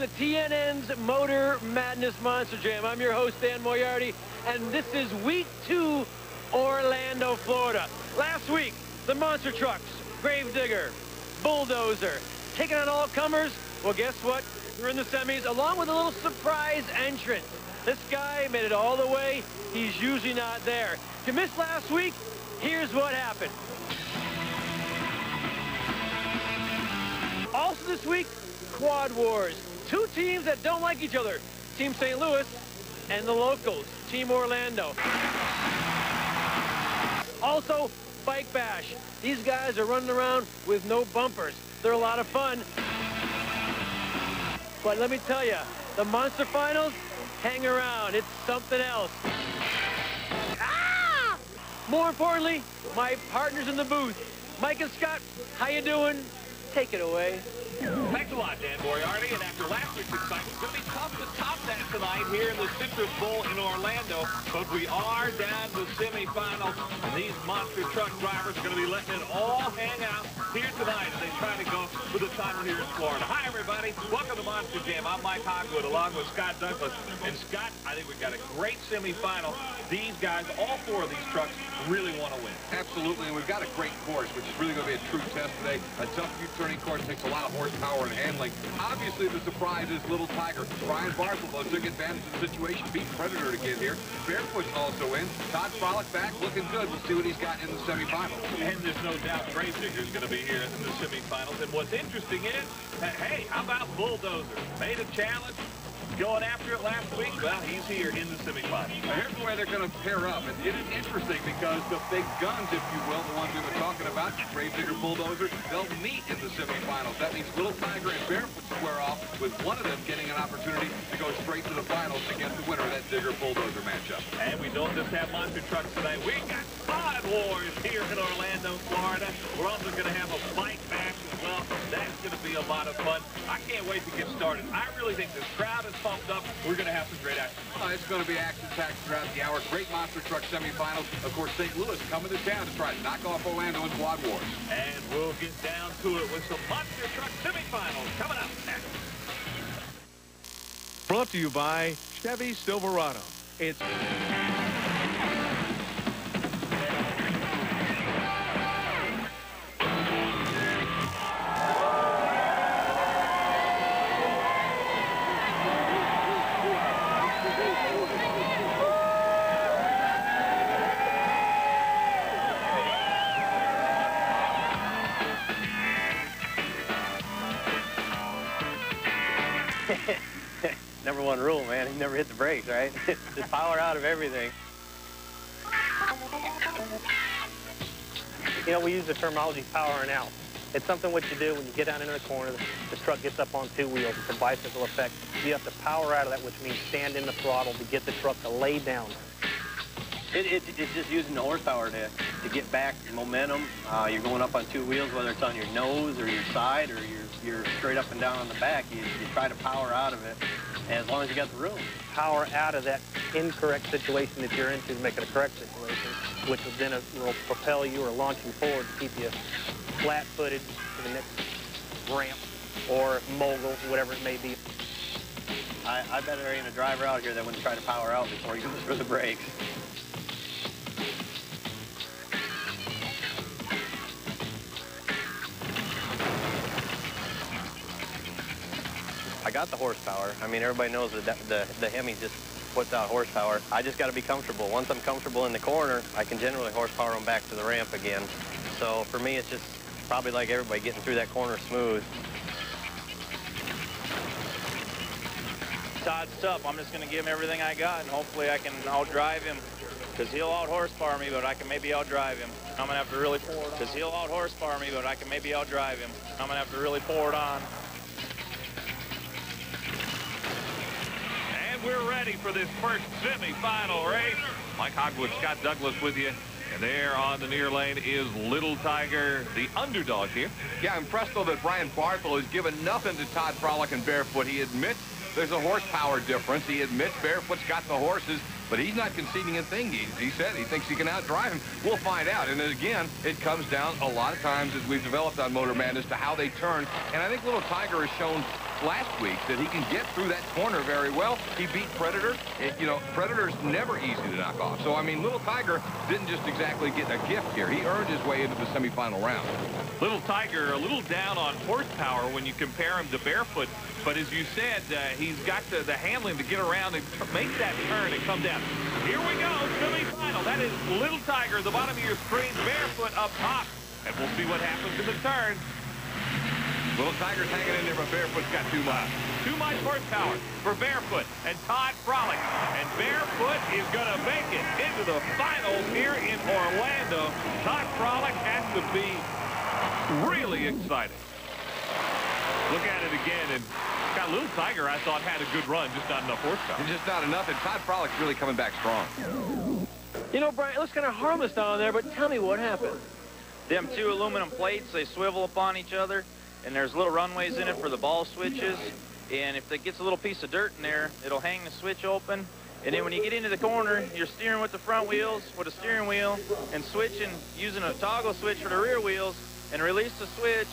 to TNN's Motor Madness Monster Jam. I'm your host, Dan Moriarty, and this is week 2, Orlando, Florida. Last week, the monster trucks, Gravedigger, Bulldozer, taking on all comers. Well, guess what? We're in the semis, along with a little surprise entrant. This guy made it all the way. He's usually not there. If you missed last week, here's what happened. Also this week, Quad Wars. Two teams that don't like each other. Team St. Louis and the locals, Team Orlando. Also, Bike Bash. These guys are running around with no bumpers. They're a lot of fun. But let me tell you, the Monster Finals, hang around. It's something else. Ah! More importantly, my partners in the booth. Mike and Scott, how you doing? Take it away. Thanks a lot, Dan Moriarty. And after last week's excitement, it's going to be tough to top that tonight here in the Citrus Bowl in Orlando. But we are down to the semifinals, and these monster truck drivers are going to be letting it all hang out here tonight as they try to go for the title here in Florida. Hi, everybody. Welcome to Monster Jam. I'm Mike Hogwood, along with Scott Douglas. And Scott, I think we've got a great semifinal. These guys, all four of these trucks, really want to win. Absolutely, and we've got a great course, which is really going to be a true test today. A tough U-turning course takes a lot of horsepower and handling. Obviously, the surprise is Little Tiger. Brian Barthel took advantage of the situation, beat Predator to get here. Barefoot's also in. Todd Frolic back, looking good. We'll see what he's got in the semifinals. And there's no doubt Gravedigger's going to be here in the semifinals. And what's interesting is, hey, how about Bulldozer? Made a challenge. Going after it last week, well, he's here in the semifinals. Now, here's the way they're going to pair up, and it is interesting because the big guns, if you will, the ones we've been talking about, Gravedigger, Bulldozer, they'll meet in the semifinals. That means Little Tiger and Barefoot square off, with one of them getting an opportunity to go straight to the finals against the winner of that Digger-Bulldozer matchup. And we don't just have monster trucks tonight. We got Quad Wars here in Orlando, Florida. We're also going to have a Bike Bash as well. That's going to be a lot of fun. I can't wait to get started. I really think this crowd is pumped up. We're going to have some great action. It's going to be action-packed throughout the hour. Great monster truck semifinals. Of course, St. Louis coming to town to try to knock off Orlando in Quad Wars. And we'll get down to it with some monster truck semifinals coming up next. Brought to you by Chevy Silverado. It's... Number one rule, man, you never hit the brakes, right? Just power out of everything. You know, we use the terminology powering out. It's something what you do when you get down into the corner, the truck gets up on two wheels. It's a bicycle effect. You have to power out of that, which means stand in the throttle to get the truck to lay down. It's just using the horsepower to get back momentum. You're going up on two wheels, whether it's on your nose or your side or you're straight up and down on the back. You try to power out of it as long as you got the room. Power out of that incorrect situation that you're into to make it a correct situation, which then will propel you or launch you forward to keep you flat-footed to the next ramp or mogul, whatever it may be. I bet there ain't a driver out here that wouldn't try to power out before he goes for the brakes. I got the horsepower. I mean, everybody knows that the Hemi just puts out horsepower. I just got to be comfortable. Once I'm comfortable in the corner, I can generally horsepower them back to the ramp again. So for me, it's just probably like everybody getting through that corner smooth. Todd's tough. I'm just going to give him everything I got, and hopefully I can outdrive him. Because he'll out-horsepower me, but I can maybe outdrive him. I'm going to have to really pour it on. Because he'll out-horsepower me, but I can maybe outdrive him. I'm going to have to really pour it on. And we're ready for this first semifinal race. Mike Hogwood, Scott Douglas with you. And there on the near lane is Little Tiger, the underdog here. Yeah, impressed though that Brian Barthel has given nothing to Todd Frolic and Barefoot. He admits there's a horsepower difference. He admits Barefoot's got the horses, but he's not conceding a thing. He said he thinks he can outdrive him. We'll find out. And then again, it comes down a lot of times, as we've developed on Motor Madness, to how they turn. And I think Little Tiger has shown last week that he can get through that corner very well. He beat Predator. You know, Predator's never easy to knock off. So, I mean, Little Tiger didn't just exactly get a gift here. He earned his way into the semifinal round. Little Tiger a little down on horsepower when you compare him to Barefoot. But as you said, he's got the handling to get around and make that turn and come down. Here we go, semifinal. That is Little Tiger, the bottom of your screen, Barefoot up top. And we'll see what happens in the turn. Little Tiger's hanging in there, but Barefoot's got too much. Too much horsepower for Barefoot and Todd Frolic. And Barefoot is going to make it into the finals here in Orlando. Todd Frolic has to be really excited. Look at it again, and got Little Tiger, I thought, had a good run, just not enough horsepower. Just not enough, and Todd Frolic's really coming back strong. You know, Brian, it looks kind of harmless down there, but tell me what happened. Them two aluminum plates, they swivel upon each other, and there's little runways in it for the ball switches. And if it gets a little piece of dirt in there, it'll hang the switch open. And then when you get into the corner, you're steering with the front wheels, with a steering wheel, and switching, using a toggle switch for the rear wheels, and release the switch,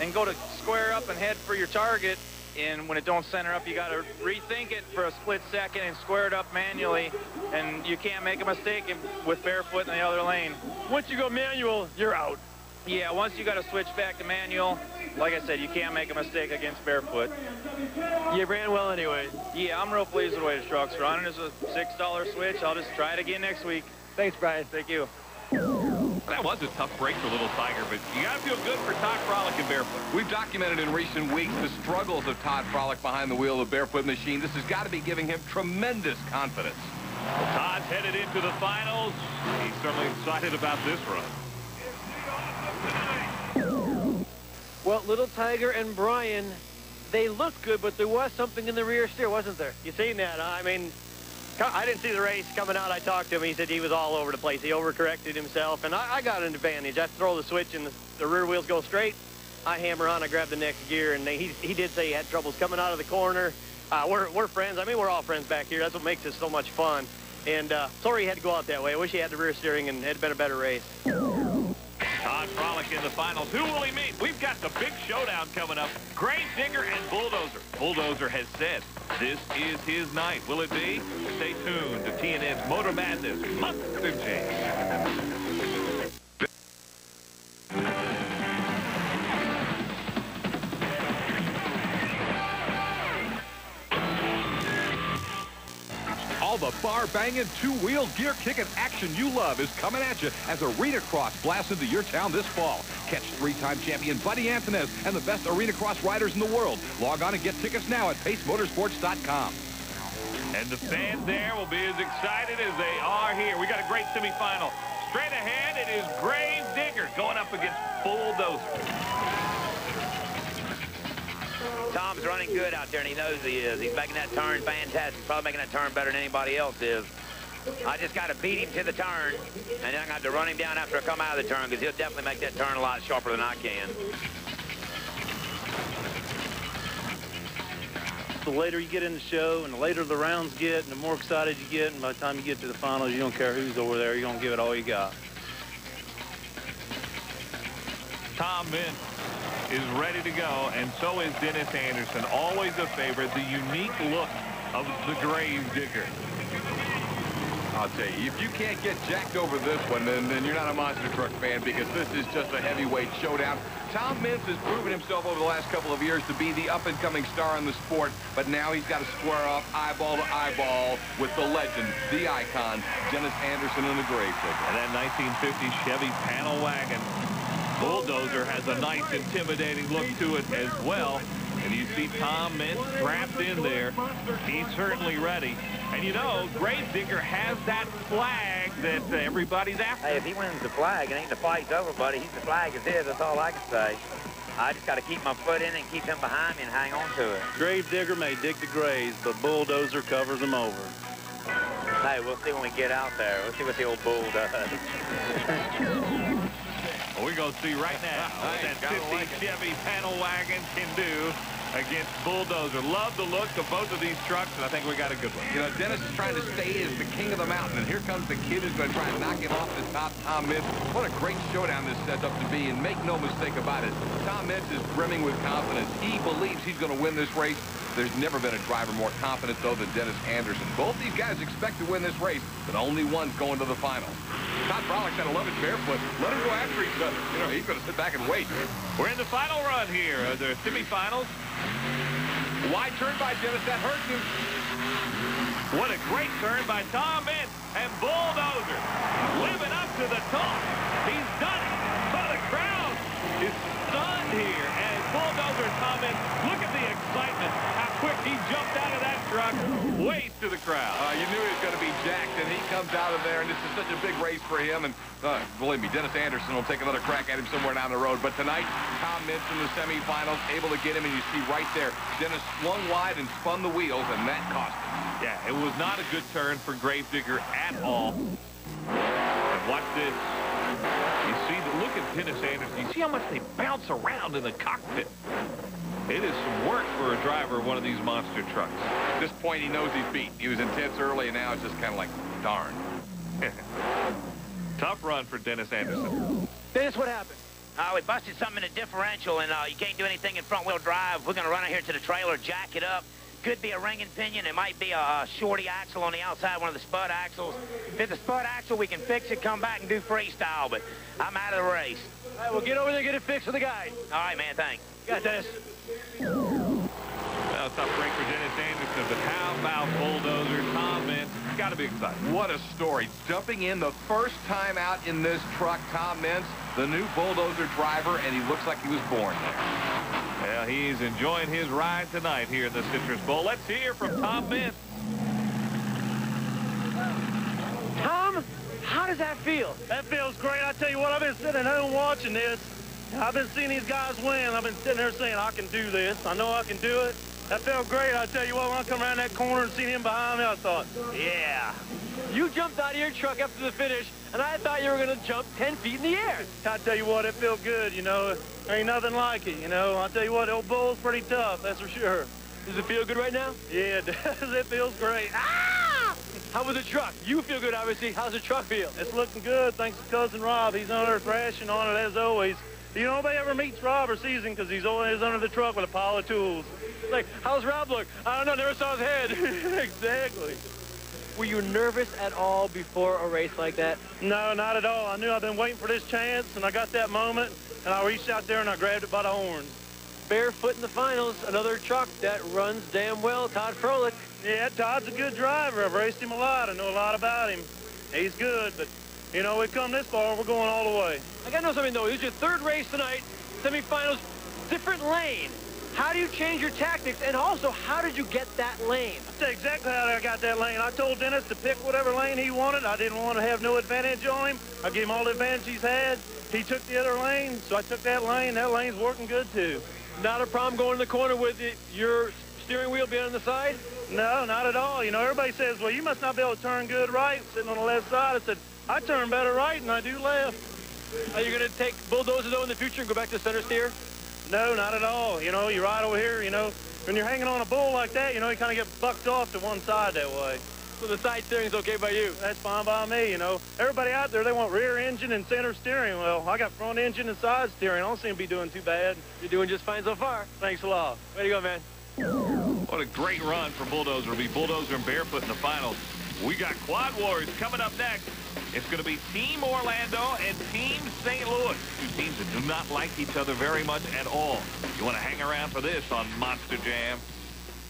and go to square up and head for your target. And when it don't center up, you got to rethink it for a split second and square it up manually. And you can't make a mistake with Barefoot in the other lane. Once you go manual, you're out. Yeah, once you got to switch back to manual, like I said, you can't make a mistake against Barefoot. You ran well anyway. Yeah, I'm real pleased with the way the truck's running. It's a $6 switch. I'll just try it again next week. Thanks, Brian. Thank you. That was a tough break for Little Tiger, but you got to feel good for Todd Frolic and Barefoot. We've documented in recent weeks the struggles of Todd Frolic behind the wheel of the Barefoot machine. This has got to be giving him tremendous confidence. Well, Todd's headed into the finals. He's certainly excited about this run. Well, Little Tiger and Brian, they looked good, but there was something in the rear steer, wasn't there? You seen that, huh? I mean, I didn't see the race coming out. I talked to him. He said he was all over the place. He overcorrected himself, and I got an advantage. I throw the switch, and the rear wheels go straight. I hammer on. I grab the next gear, and he did say he had troubles coming out of the corner. We're friends. I mean, we're all friends back here. That's what makes it so much fun. And sorry he had to go out that way. I wish he had the rear steering, and it had been a better race. Todd Frolic in the finals. Who will he meet? We've got the big showdown coming up. Grave Digger and Bulldozer. Bulldozer has said this is his night. Will it be? Stay tuned to TNN's Motor Madness. Monster Jam. All the bar-banging, two-wheel, gear-kicking action you love is coming at you as Arena Cross blasts into your town this fall. Catch three-time champion Buddy Antonez and the best Arena Cross riders in the world. Log on and get tickets now at pacemotorsports.com. And the fans there will be as excited as they are here. We got a great semifinal. Straight ahead, it is Grave Digger going up against Bulldozer. Tom's running good out there, and he knows he is. He's making that turn fantastic. He's probably making that turn better than anybody else is. I just got to beat him to the turn, and then I got to run him down after I come out of the turn, because he'll definitely make that turn a lot sharper than I can. The later you get in the show and the later the rounds get and the more excited you get, and by the time you get to the finals, you don't care who's over there. You're going to give it all you got. Tom Meents is ready to go, and so is Dennis Anderson. Always a favorite, the unique look of the Grave Digger. I'll tell you, if you can't get jacked over this one, then you're not a monster truck fan, because this is just a heavyweight showdown. Tom Meents has proven himself over the last couple of years to be the up-and-coming star in the sport, but now he's got to square off eyeball to eyeball with the legend, the icon, Dennis Anderson in the Grave Digger. And that 1950 Chevy panel wagon. Bulldozer has a nice, intimidating look to it as well. And you see Tom Meents trapped in there. He's certainly ready. And you know, Grave Digger has that flag that everybody's after. Hey, if he wins the flag, it ain't the fight's over, buddy. The flag is his. That's all I can say. I just got to keep my foot in it and keep him behind me and hang on to it. Grave Digger may dig the graves, but Bulldozer covers them over. Hey, we'll see when we get out there. We'll see what the old bull does. Well, we're going to see right now what that 50 Chevy panel wagon can do. against Bulldozer. Love the look of both of these trucks, and I think we got a good one. You know, Dennis is trying to stay as the king of the mountain, and here comes the kid who's going to try and knock him off the top, Tom Meents. What a great showdown this sets up to be, and make no mistake about it, Tom Meents is brimming with confidence. He believes he's going to win this race. There's never been a driver more confident, though, than Dennis Anderson. Both these guys expect to win this race, but only one's going to the finals. Todd Frolick's got to love it barefoot. Let him go after each other. You know, he's going to sit back and wait. We're in the final run here of the semifinals. Wide turn by Dennis. That hurts him. What a great turn by Tom Meents, and Bulldozer living up to the top. He's done it. But the crowd is stunned here, and Bulldozer and Tom Meents, look at the excitement. How quick he jumped out of that truck, waves to the crowd. You knew he was going to be jacked, and he comes out of there, and this is such a big race for him. And believe me, Dennis Anderson will take another crack at him somewhere down the road. But tonight, Tom Meents in the semifinals, able to get him, and you see right there, Dennis swung wide and spun the wheels, and that cost him. Yeah, it was not a good turn for Gravedigger at all. And watch this. You see, look at Dennis Anderson. You see how much they bounce around in the cockpit. It is some work for a driver of one of these monster trucks. At this point, he knows he's beat. He was intense early, and now it's just kind of like, darn. Tough run for Dennis Anderson. Dennis, what happened? We busted something in the differential, and you can't do anything in front-wheel drive. We're going to run out here to the trailer, jack it up. Could be a ringing pinion. It might be a shorty axle on the outside, one of the spud axles. If it's a spud axle, we can fix it, come back, and do freestyle, but I'm out of the race. All right, well, get over there and get it fixed for the guy. All right, man, thanks. You got it, Dennis. Well, tough break for Dennis Anderson, but how about Bulldozer, Tom Meents? Got to be excited. What a story. Jumping in the first time out in this truck, Tom Meents, the new Bulldozer driver, and he looks like he was born there. Well, he's enjoying his ride tonight here in the Citrus Bowl. Let's hear from Tom Meents. Tom, how does that feel? That feels great. I tell you what, I've been sitting at home watching this. I've been seeing these guys win. I've been sitting there saying, I can do this. I know I can do it. That felt great. I tell you what, when I come around that corner and seen him behind me, I thought, yeah. You jumped out of your truck after the finish, and I thought you were going to jump 10 feet in the air. I tell you what, it felt good, you know. There ain't nothing like it, you know. I tell you what, old Bull's pretty tough, that's for sure. Does it feel good right now? Yeah, it does. It feels great. Ah! How was the truck? You feel good, obviously. How's the truck feel? It's looking good, thanks to Cousin Rob. He's under there thrashing on it, as always. You know, nobody ever meets Rob or sees him because he's always under the truck with a pile of tools. Like, how's Rob look? I don't know, never saw his head. Exactly. Were you nervous at all before a race like that? No, not at all. I knew I'd been waiting for this chance, and I got that moment, and I reached out there and I grabbed it by the horns. Barefoot in the finals, another truck that runs damn well, Todd Frolick. Yeah, Todd's a good driver. I've raced him a lot. I know a lot about him. He's good, but, you know, we've come this far, we're going all the way. I gotta know something, though. This is your third race tonight, semifinals, different lane. How do you change your tactics, and also, how did you get that lane? I'll tell you exactly how I got that lane. I told Dennis to pick whatever lane he wanted. I didn't want to have no advantage on him. I gave him all the advantage he's had. He took the other lane, so I took that lane. That lane's working good, too. Not a problem going in the corner with your steering wheel being on the side? No, not at all. You know, everybody says, well, you must not be able to turn good right, sitting on the left side. I said, I turn better right than I do left. Are you going to take Bulldozer, though, in the future and go back to center steer? No, not at all. You know, you ride over here, you know, when you're hanging on a bull like that, you know, you kind of get bucked off to one side that way. So the side steering's okay by you? That's fine by me, you know. Everybody out there, they want rear engine and center steering. Well, I got front engine and side steering. I don't seem to be doing too bad. You're doing just fine so far. Thanks a lot. Way to go, man. What a great run for Bulldozer. It'll be Bulldozer and Barefoot in the finals. We got Quad Wars coming up next. It's going to be Team Orlando and Team St. Louis. Two teams that do not like each other very much at all. You want to hang around for this on Monster Jam.